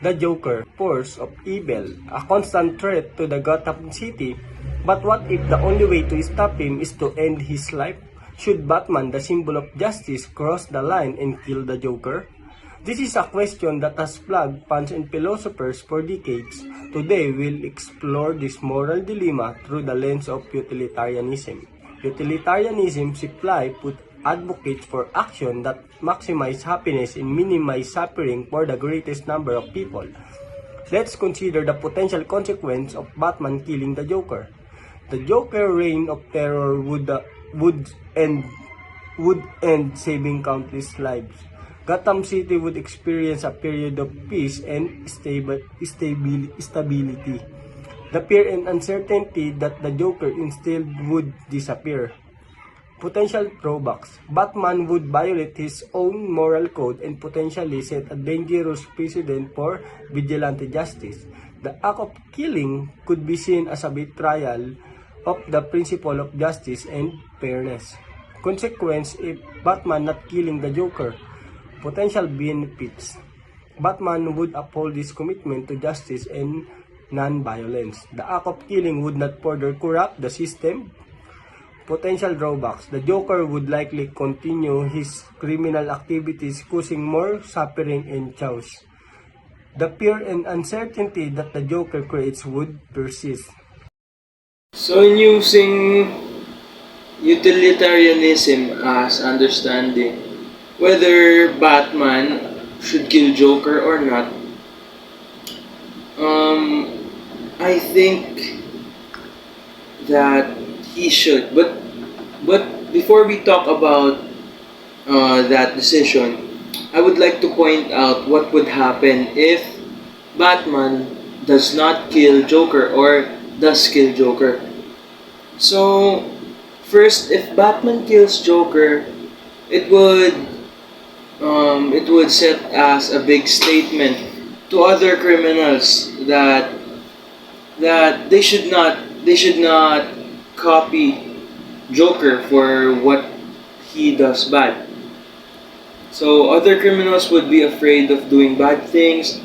the Joker, force of evil, a constant threat to the Gotham City. But what if the only way to stop him is to end his life? Should Batman, the symbol of justice, cross the line and kill the Joker? This is a question that has plagued fans and philosophers for decades. Today, we'll explore this moral dilemma through the lens of utilitarianism. Utilitarianism simply put advocates for action that maximize happiness and minimize suffering for the greatest number of people. Let's consider the potential consequence of Batman killing the Joker. The Joker reign of terror would end saving countless lives. Gotham City would experience a period of peace and stability. The fear and uncertainty that the Joker instilled would disappear. Potential drawbacks. Batman would violate his own moral code and potentially set a dangerous precedent for vigilante justice. The act of killing could be seen as a betrayal of the principle of justice and fairness. Consequence if Batman not killing the Joker. Potential benefits. Batman would uphold his commitment to justice and non-violence. The act of killing would not further corrupt the system. Potential drawbacks. The Joker would likely continue his criminal activities, causing more suffering and chaos. The fear and uncertainty that the Joker creates would persist. So in using utilitarianism as understanding whether Batman should kill Joker or not, I think that he should. But before we talk about that decision, I would like to point out what would happen if Batman does not kill Joker or does kill Joker. So first, if Batman kills Joker, it would set as a big statement to other criminals that they should not copy Joker for what he does bad. So other criminals would be afraid of doing bad things.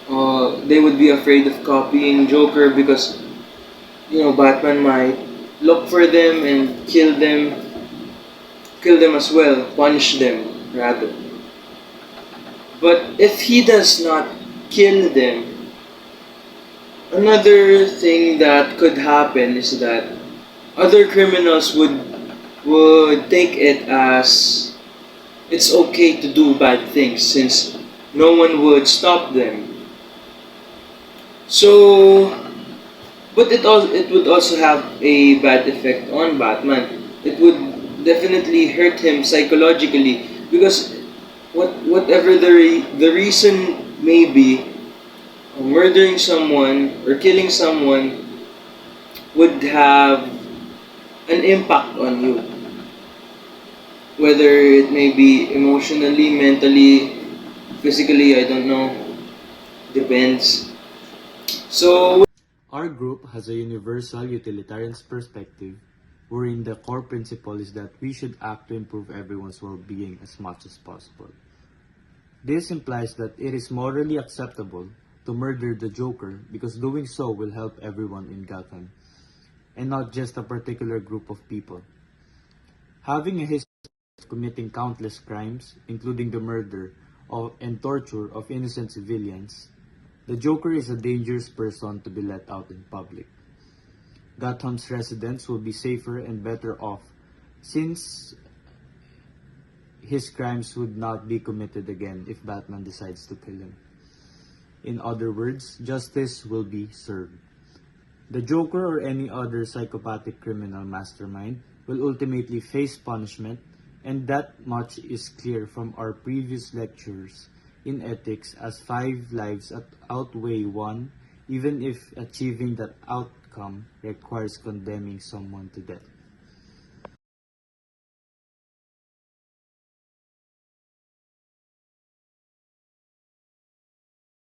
They would be afraid of copying Joker because Batman might look for them and kill them as well, punish them rather. But if he does not kill them, another thing that could happen is that other criminals would take it as it's okay to do bad things since no one would stop them. So, but it would also have a bad effect on Batman. It would definitely hurt him psychologically because whatever the reason may be, murdering someone or killing someone would have an impact on you. Whether it may be emotionally, mentally, physically, I don't know. Depends. So, our group has a universal utilitarian perspective wherein the core principle is that we should act to improve everyone's well-being as much as possible. This implies that it is morally acceptable to murder the Joker because doing so will help everyone in Gotham, and not just a particular group of people. Having a history of committing countless crimes, including the murder and torture of innocent civilians, the Joker is a dangerous person to be let out in public. Gotham's residents will be safer and better off since his crimes would not be committed again if Batman decides to kill him. In other words, justice will be served. The Joker or any other psychopathic criminal mastermind will ultimately face punishment, and that much is clear from our previous lectures in ethics, as 5 lives outweigh 1, even if achieving that outcome requires condemning someone to death.